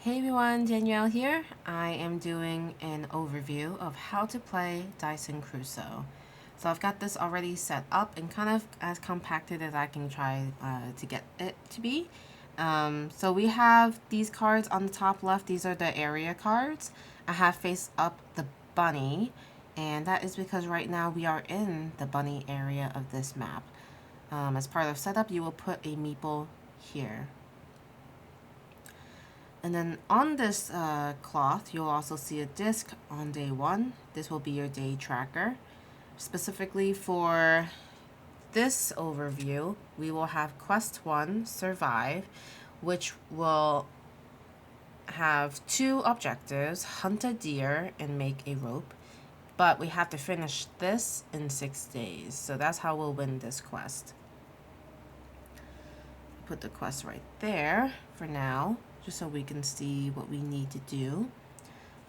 Hey everyone, Danielle here. I am doing an overview of how to play Dieson Crusoe. So I've got this already set up and kind of as compacted as I can try to get it to be. So we have these cards on the top left. These are the area cards. I have face up the bunny, and that is because right now we are in the bunny area of this map. As part of setup, you will put a meeple here. And then on this cloth, you'll also see a disc on day 1. This will be your day tracker. Specifically for this overview, we will have Quest 1, Survive, which will have 2 objectives, hunt a deer and make a rope. But we have to finish this in 6 days. So that's how we'll win this quest. Put the quest right there for now, just so we can see what we need to do.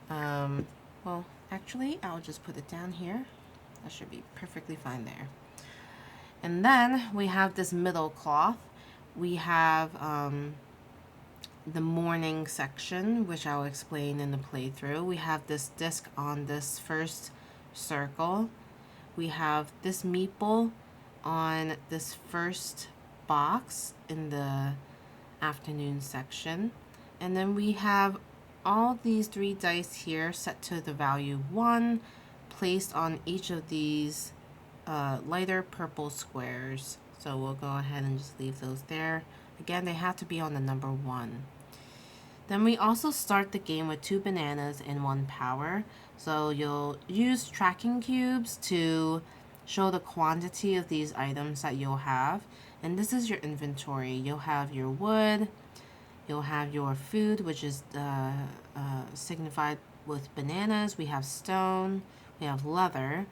Well, actually, I'll just put it down here. That should be perfectly fine there. And then we have this middle cloth. We have the morning section, which I'll explain in the playthrough. We have this disc on this first circle. We have this meeple on this first box in the afternoon section, and then we have all these 3 dice here set to the value 1, placed on each of these lighter purple squares. So we'll go ahead and just leave those there. Again, they have to be on the number 1. Then we also start the game with 2 bananas and 1 power. So you'll use tracking cubes to show the quantity of these items that you'll have. And this is your inventory. You'll have your wood, you'll have your food, which is signified with bananas. We have stone, we have leather.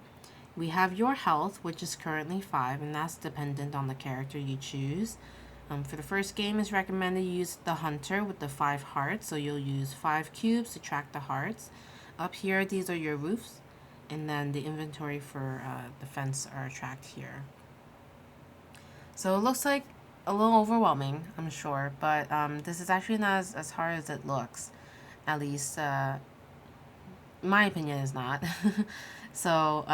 We have your health, which is currently 5, and that's dependent on the character you choose. For the first game, it's recommended you use the hunter with the 5 hearts, so you'll use 5 cubes to track the hearts. Up here, these are your roofs, and then the inventory for the fence are tracked here. So it looks like a little overwhelming, I'm sure, but this is actually not as hard as it looks. At least, my opinion is not. So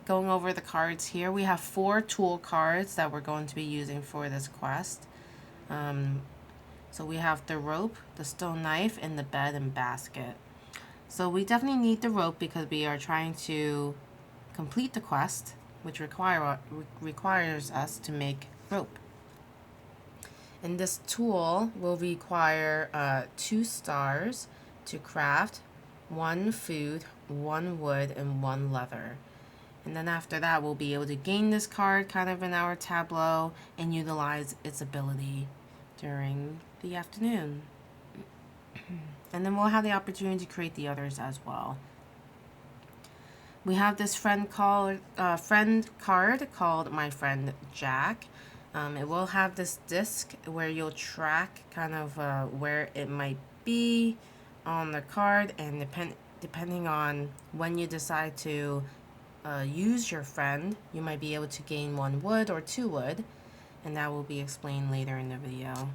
going over the cards here, we have 4 tool cards that we're going to be using for this quest. So we have the rope, the stone knife, and the bed and basket. So we definitely need the rope because we are trying to complete the quest, which requires us to make rope. And this tool will require 2 stars to craft, 1 food, 1 wood, and 1 leather. And then after that, we'll be able to gain this card kind of in our tableau and utilize its ability during the afternoon. And then we'll have the opportunity to create the others as well. We have this friend card called My Friend Jack. It will have this disc where you'll track kind of where it might be on the card, and depending on when you decide to use your friend, you might be able to gain 1 wood or 2 wood, and that will be explained later in the video.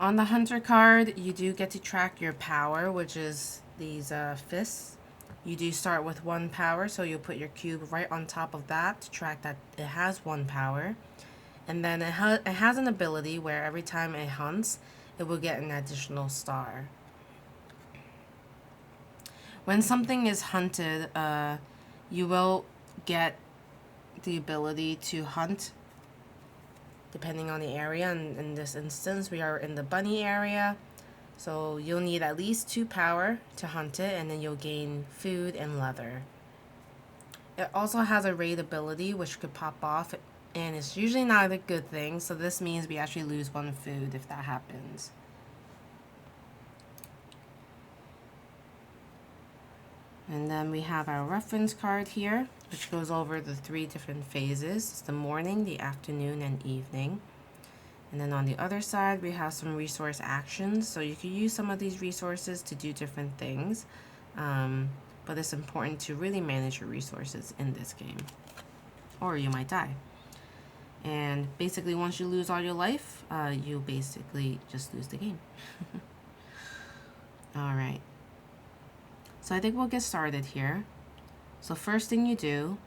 On the hunter card, you do get to track your power, which is these fists. You do start with 1 power, so you'll put your cube right on top of that to track that it has 1 power. And then it has an ability where every time it hunts, it will get an additional star. When something is hunted, you will get the ability to hunt depending on the area. And in this instance, we are in the bunny area. So you'll need at least 2 power to hunt it, and then you'll gain food and leather. It also has a raid ability, which could pop off, and it's usually not a good thing. So this means we actually lose 1 food if that happens. And then we have our reference card here, which goes over the 3 different phases. It's the morning, the afternoon, and evening. And then on the other side, we have some resource actions. So you can use some of these resources to do different things. But it's important to really manage your resources in this game, or you might die. And basically, once you lose all your life, you basically just lose the game. All right. So I think we'll get started here. So first thing you do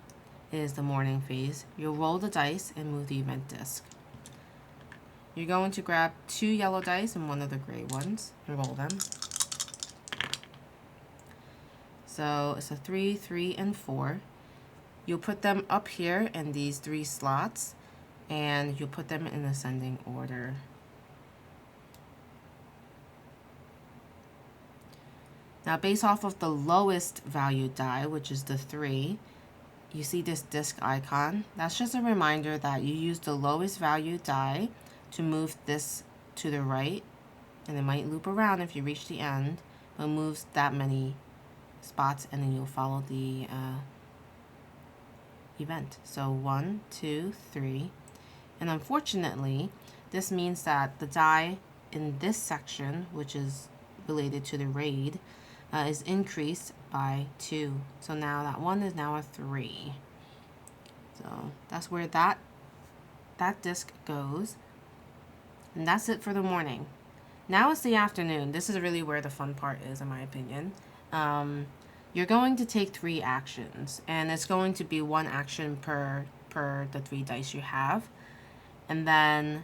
is the morning phase. You'll roll the dice and move the event disc. You're going to grab 2 yellow dice and 1 of the gray ones and roll them. So it's a 3, 3, and 4. You'll put them up here in these 3 slots, and you'll put them in ascending order. Now, based off of the lowest value die, which is the 3, you see this disc icon. That's just a reminder that you use the lowest value die to move this to the right, and it might loop around if you reach the end, but moves that many spots, and then you'll follow the event. So 1, 2, 3, and unfortunately, this means that the die in this section, which is related to the raid, is increased by 2. So now that 1 is now a 3. So that's where that disc goes. And that's it for the morning. Now it's the afternoon. This is really where the fun part is, in my opinion. You're going to take 3 actions, and it's going to be 1 action per the 3 dice you have. And then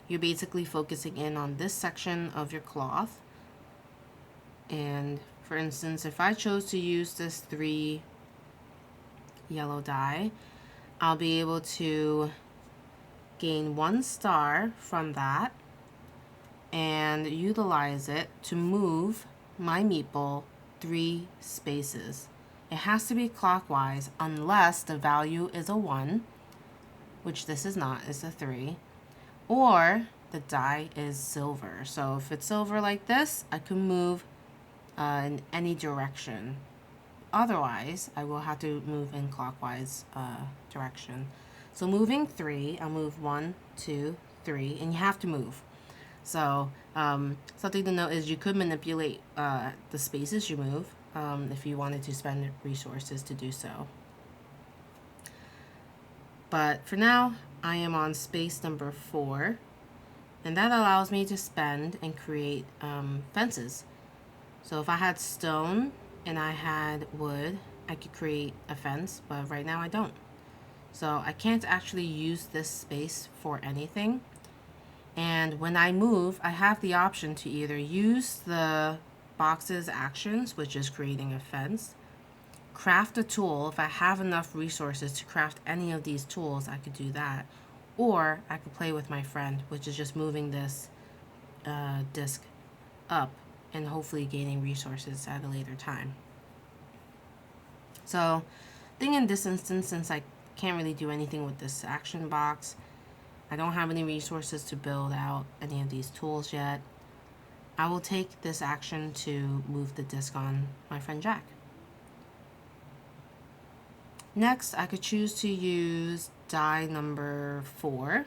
you're basically focusing in on this section of your cloth. And for instance, if I chose to use this 3 yellow die, I'll be able to gain 1 star from that and utilize it to move my meeple 3 spaces. It has to be clockwise unless the value is a 1, which this is not, it's a 3, or the die is silver. So if it's silver like this, I can move in any direction. Otherwise, I will have to move in clockwise direction. So moving 3, I'll move 1, 2, 3, and you have to move. So something to note is you could manipulate the spaces you move if you wanted to spend resources to do so. But for now, I am on space number 4, and that allows me to spend and create fences. So if I had stone and I had wood, I could create a fence, but right now I don't. So I can't actually use this space for anything. And when I move, I have the option to either use the box's actions, which is creating a fence, craft a tool. If I have enough resources to craft any of these tools, I could do that. Or I could play with my friend, which is just moving this disc up and hopefully gaining resources at a later time. So I think in this instance, since I can't really do anything with this action box, I don't have any resources to build out any of these tools yet, I will take this action to move the disc on my friend Jack. Next, I could choose to use die number 4.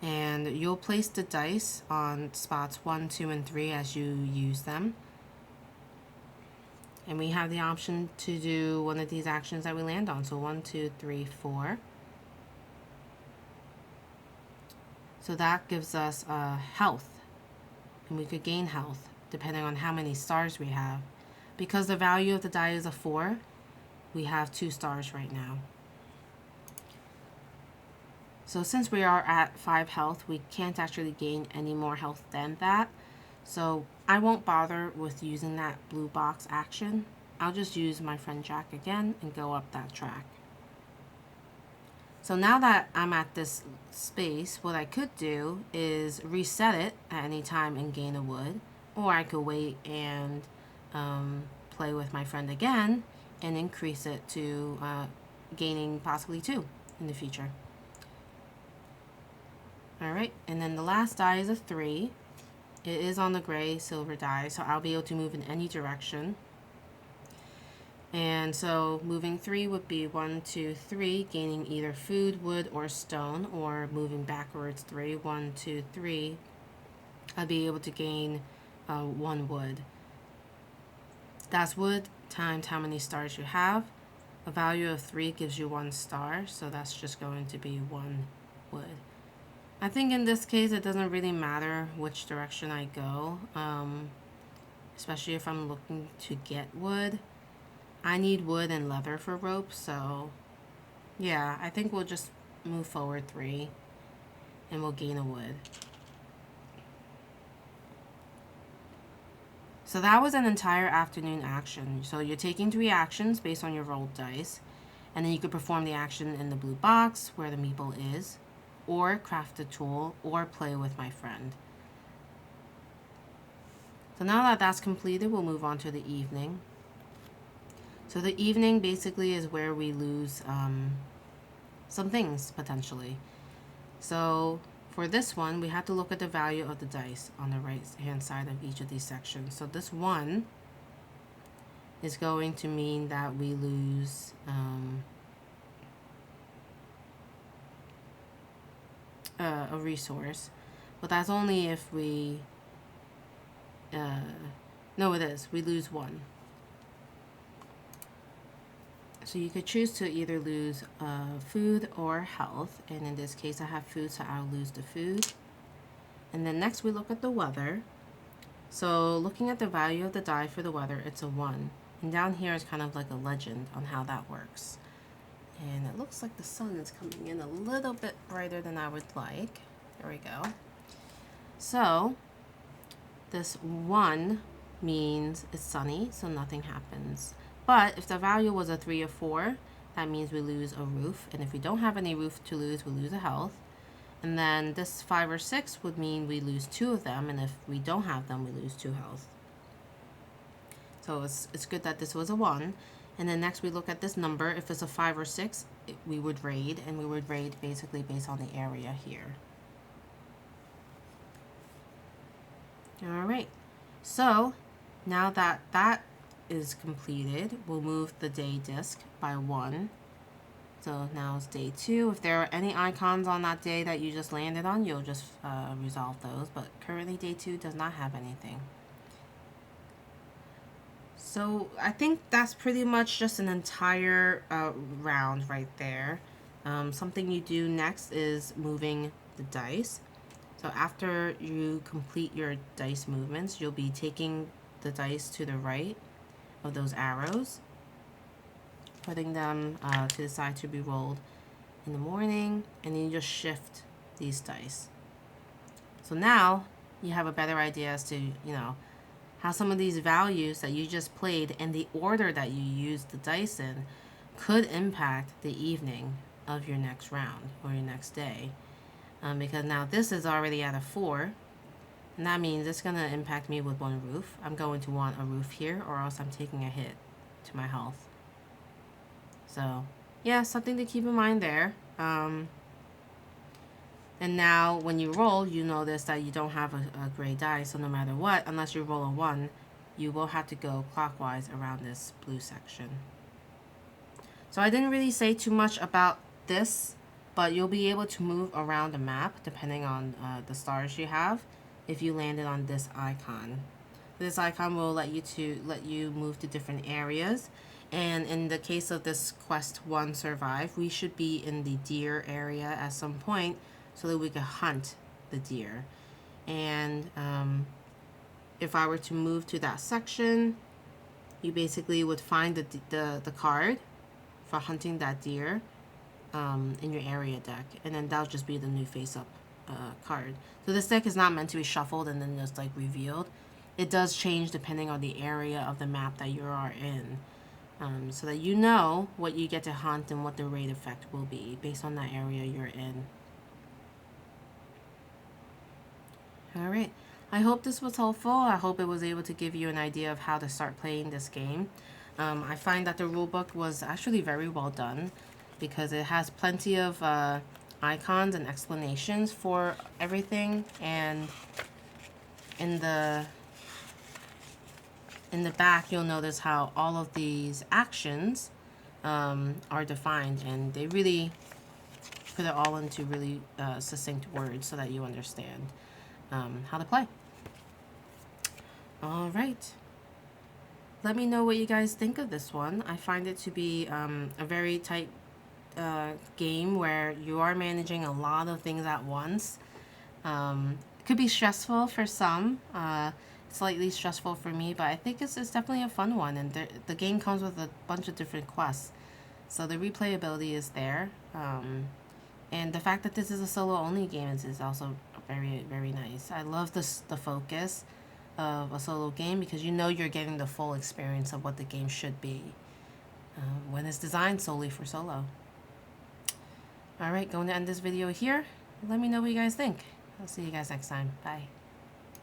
And you'll place the dice on spots 1, 2, and 3 as you use them. And we have the option to do one of these actions that we land on. So 1, 2, 3, 4. So that gives us health. And we could gain health depending on how many stars we have. Because the value of the die is a 4, we have 2 stars right now. So since we are at 5 health, we can't actually gain any more health than that. So I won't bother with using that blue box action. I'll just use my friend Jack again and go up that track. So now that I'm at this space, what I could do is reset it at any time and gain a wood. Or I could wait and play with my friend again and increase it to gaining possibly 2 in the future. Alright, and then the last die is a 3. It is on the gray silver die, so I'll be able to move in any direction. And so moving 3 would be 1, 2, 3, gaining either food, wood, or stone, or moving backwards 3, 1, 2, 3, I'll be able to gain 1 wood. That's wood times how many stars you have. A value of 3 gives you 1 star, so that's just going to be 1 wood. I think in this case it doesn't really matter which direction I go, especially if I'm looking to get wood. I need wood and leather for rope, so yeah, I think we'll just move forward 3 and we'll gain a wood. So that was an entire afternoon action. So you're taking 3 actions based on your rolled dice, and then you could perform the action in the blue box where the meeple is, or craft a tool, or play with my friend. So now that that's completed, we'll move on to the evening. So the evening basically is where we lose some things, potentially. So for this one, we have to look at the value of the dice on the right hand side of each of these sections. So this 1 is going to mean that we lose a resource, but that's only if we no, it is, we lose 1. So you could choose to either lose food or health, and in this case I have food, so I'll lose the food. And then next we look at the weather. So looking at the value of the die for the weather, it's a 1. And down here is kind of like a legend on how that works. And it looks like the sun is coming in a little bit brighter than I would like. There we go. So this 1 means it's sunny, so nothing happens. But if the value was a 3 or 4, that means we lose a roof. And if we don't have any roof to lose, we lose a health. And then this 5 or 6 would mean we lose 2 of them. And if we don't have them, we lose 2 health. So it's good that this was a 1. And then next we look at this number. If it's a 5 or 6, we would raid. And we would raid basically based on the area here. All right. So now that that is completed, we'll move the day disc by 1. So now it's day 2. If there are any icons on that day that you just landed on, you'll just resolve those. But currently day 2 does not have anything. So I think that's pretty much just an entire round right there. Something you do next is moving the dice. So after you complete your dice movements, you'll be taking the dice to the right of those arrows, putting them to the side to be rolled in the morning, and then you just shift these dice. So now you have a better idea as to, you know, how some of these values that you just played and the order that you used the dice in could impact the evening of your next round or your next day. Because now this is already at a 4, and that means it's going to impact me with 1 roof. I'm going to want a roof here, or else I'm taking a hit to my health. So yeah, something to keep in mind there. And now when you roll, you notice that you don't have a gray die, so no matter what, unless you roll a 1, you will have to go clockwise around this blue section. So I didn't really say too much about this, but you'll be able to move around the map depending on the stars you have if you landed on this icon. This icon will let you move to different areas. And in the case of this quest 1 survive, we should be in the deer area at some point so that we can hunt the deer. And if I were to move to that section, you basically would find the card for hunting that deer in your area deck, and then that'll just be the new face-up card. So this deck is not meant to be shuffled and then just like revealed. It does change depending on the area of the map that you are in, so that you know what you get to hunt and what the raid effect will be based on that area you're in. Alright, I hope this was helpful. I hope it was able to give you an idea of how to start playing this game. I find that the rulebook was actually very well done, because it has plenty of icons and explanations for everything, and in the back you'll notice how all of these actions are defined, and they really put it all into really succinct words so that you understand how to play. All right. let me know what you guys think of this one. I find it to be a very tight game where you are managing a lot of things at once. It could be stressful for some, slightly stressful for me, but I think it's definitely a fun one. And the game comes with a bunch of different quests, so the replayability is there. And the fact that this is a solo only game is also very, very nice. I love the focus of a solo game because you know you're getting the full experience of what the game should be when it's designed solely for solo. Alright, going to end this video here. Let me know what you guys think. I'll see you guys next time. Bye.